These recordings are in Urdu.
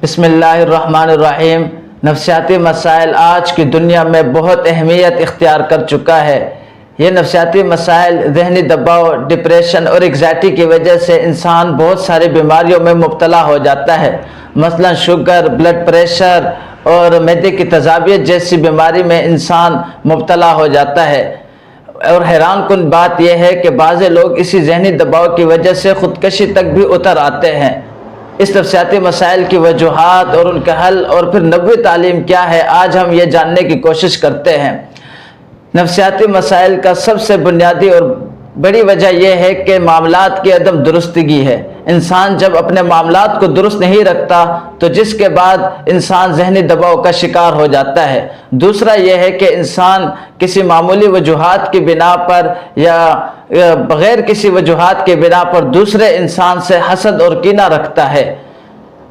بسم اللہ الرحمن الرحیم۔ نفسیاتی مسائل آج کی دنیا میں بہت اہمیت اختیار کر چکا ہے۔ یہ نفسیاتی مسائل ذہنی دباؤ، ڈپریشن اور انگزائٹی کی وجہ سے انسان بہت ساری بیماریوں میں مبتلا ہو جاتا ہے، مثلا شوگر، بلڈ پریشر اور معدے کی تذابیت جیسی بیماری میں انسان مبتلا ہو جاتا ہے۔ اور حیران کن بات یہ ہے کہ بعض لوگ اسی ذہنی دباؤ کی وجہ سے خودکشی تک بھی اتر آتے ہیں۔ اس نفسیاتی مسائل کی وجوہات اور ان کا حل اور پھر نبوی تعلیم کیا ہے، آج ہم یہ جاننے کی کوشش کرتے ہیں۔ نفسیاتی مسائل کا سب سے بنیادی اور بڑی وجہ یہ ہے کہ معاملات کی عدم درستگی ہے۔ انسان جب اپنے معاملات کو درست نہیں رکھتا تو جس کے بعد انسان ذہنی دباؤ کا شکار ہو جاتا ہے۔ دوسرا یہ ہے کہ انسان کسی معمولی وجوہات کی بنا پر یا بغیر کسی وجوہات کے بنا پر دوسرے انسان سے حسد اور کینہ رکھتا ہے،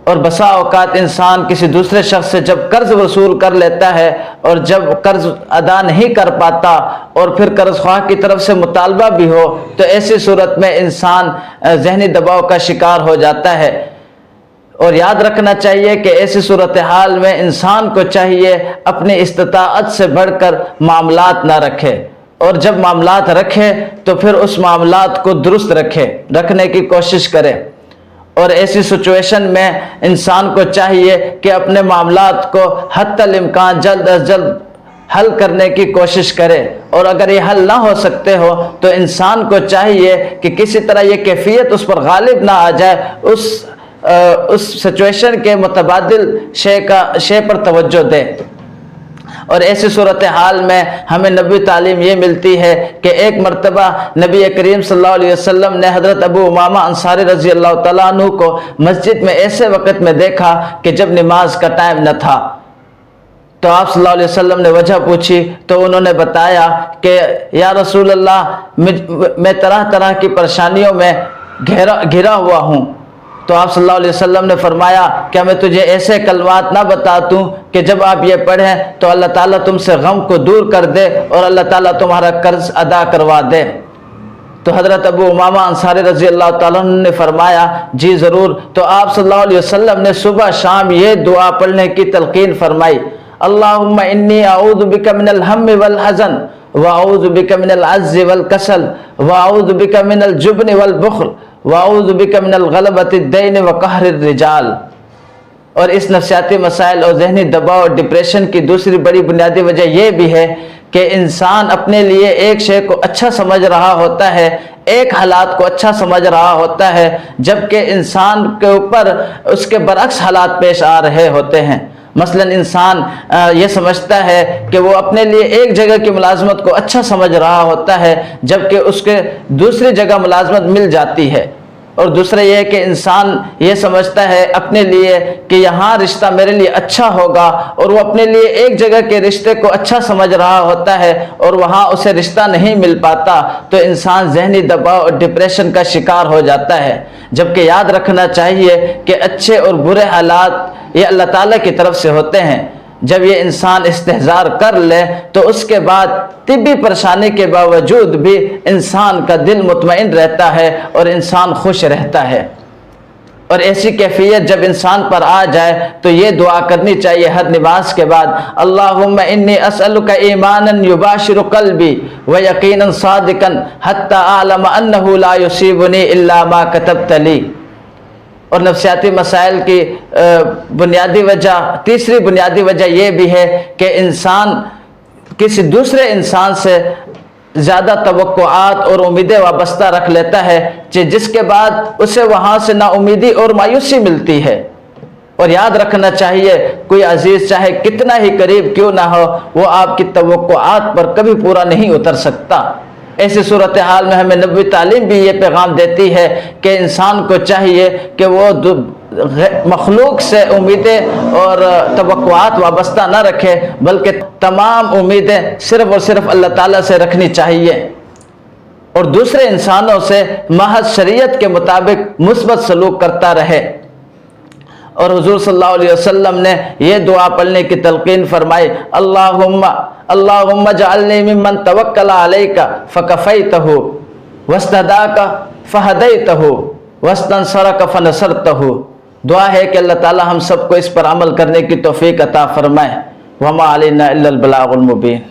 اور بسا اوقات انسان کسی دوسرے شخص سے جب قرض وصول کر لیتا ہے اور جب قرض ادا نہیں کر پاتا اور پھر قرض خواہ کی طرف سے مطالبہ بھی ہو تو ایسی صورت میں انسان ذہنی دباؤ کا شکار ہو جاتا ہے۔ اور یاد رکھنا چاہیے کہ ایسی صورتحال میں انسان کو چاہیے اپنی استطاعت سے بڑھ کر معاملات نہ رکھے، اور جب معاملات رکھے تو پھر اس معاملات کو درست رکھنے کی کوشش کرے۔ اور ایسی سچویشن میں انسان کو چاہیے کہ اپنے معاملات کو حتی الامکان جلد از جلد حل کرنے کی کوشش کرے، اور اگر یہ حل نہ ہو سکتے ہو تو انسان کو چاہیے کہ کسی طرح یہ کیفیت اس پر غالب نہ آ جائے، اس سچویشن کے متبادل شے پر توجہ دے۔ اور ایسی صورتحال میں ہمیں نبوی تعلیم یہ ملتی ہے کہ ایک مرتبہ نبی کریم صلی اللہ علیہ وسلم نے حضرت ابو امامہ انصاری رضی اللہ تعالیٰ عنہ کو مسجد میں ایسے وقت میں دیکھا کہ جب نماز کا ٹائم نہ تھا۔ تو آپ صلی اللہ علیہ وسلم نے وجہ پوچھی تو انہوں نے بتایا کہ یا رسول اللہ، میں طرح طرح کی پریشانیوں میں گھرا ہوا ہوں۔ تو آپ صلی اللہ علیہ وسلم نے فرمایا کیا میں تجھے ایسے کلمات نہ بتاتا ہوں کہ جب آپ یہ پڑھیں تو اللہ تعالیٰ تم سے غم کو دور کر دے اور اللہ تعالیٰ تمہارا قرض ادا کروا دے؟ تو حضرت ابو امامہ انصاری رضی اللہ تعالیٰ عنہ نے فرمایا جی ضرور۔ تو آپ صلی اللہ علیہ وسلم نے صبح شام یہ دعا پڑھنے کی تلقین فرمائی، اللہم انی اعوذ بک من الہم والحزن واعوذ بک من العجز والکسل واعوذ بک من الجبن والبخل واعوذ بک من الغلبۃ الدین وقہر الرجال۔ اور اس نفسیاتی مسائل اور ذہنی دباؤ اور ڈپریشن کی دوسری بڑی بنیادی وجہ یہ بھی ہے کہ انسان اپنے لیے ایک شے کو اچھا سمجھ رہا ہوتا ہے، ایک حالات کو اچھا سمجھ رہا ہوتا ہے، جبکہ انسان کے اوپر اس کے برعکس حالات پیش آ رہے ہوتے ہیں۔ مثلا انسان یہ سمجھتا ہے کہ وہ اپنے لیے ایک جگہ کی ملازمت کو اچھا سمجھ رہا ہوتا ہے، جبکہ اس کے دوسری جگہ ملازمت مل جاتی ہے۔ اور دوسرا یہ کہ انسان یہ سمجھتا ہے اپنے لیے کہ یہاں رشتہ میرے لیے اچھا ہوگا، اور وہ اپنے لیے ایک جگہ کے رشتے کو اچھا سمجھ رہا ہوتا ہے اور وہاں اسے رشتہ نہیں مل پاتا، تو انسان ذہنی دباؤ اور ڈپریشن کا شکار ہو جاتا ہے۔ جبکہ یاد رکھنا چاہیے کہ اچھے اور برے حالات یہ اللہ تعالیٰ کی طرف سے ہوتے ہیں۔ جب یہ انسان استحضار کر لے تو اس کے بعد طبی پریشانی کے باوجود بھی انسان کا دل مطمئن رہتا ہے اور انسان خوش رہتا ہے۔ اور ایسی کیفیت جب انسان پر آ جائے تو یہ دعا کرنی چاہیے ہر نماز کے بعد، اللہم انی اسألک ایمانا یباشر قلبی ویقینا صادقا حتی اعلم انہ لا یصیبنی الا ما کتبت لی۔ اور نفسیاتی مسائل کی تیسری بنیادی وجہ یہ بھی ہے کہ انسان کسی دوسرے انسان سے زیادہ توقعات اور امیدیں وابستہ رکھ لیتا ہے، جس کے بعد اسے وہاں سے نا امیدی اور مایوسی ملتی ہے۔ اور یاد رکھنا چاہیے کوئی عزیز چاہے کتنا ہی قریب کیوں نہ ہو، وہ آپ کی توقعات پر کبھی پورا نہیں اتر سکتا۔ ایسی صورتحال میں ہمیں نبوی تعلیم بھی یہ پیغام دیتی ہے کہ انسان کو چاہیے کہ وہ مخلوق سے امیدیں اور توقعات وابستہ نہ رکھے، بلکہ تمام امیدیں صرف اور صرف اللہ تعالیٰ سے رکھنی چاہیے، اور دوسرے انسانوں سے محض شریعت کے مطابق مثبت سلوک کرتا رہے۔ اور حضور صلی اللہ علیہ وسلم نے یہ دعا پڑھنے کی تلقین فرمائی، اللہم اجعلنی ممن توکل علیک فکفیتہ واستہداک فہدیتہ واستنصرک فنصرتہ دعا ہے کہ اللہ تعالی ہم سب کو اس پر عمل کرنے کی توفیق عطا فرمائے۔ وما علینا الا البلاغ المبین۔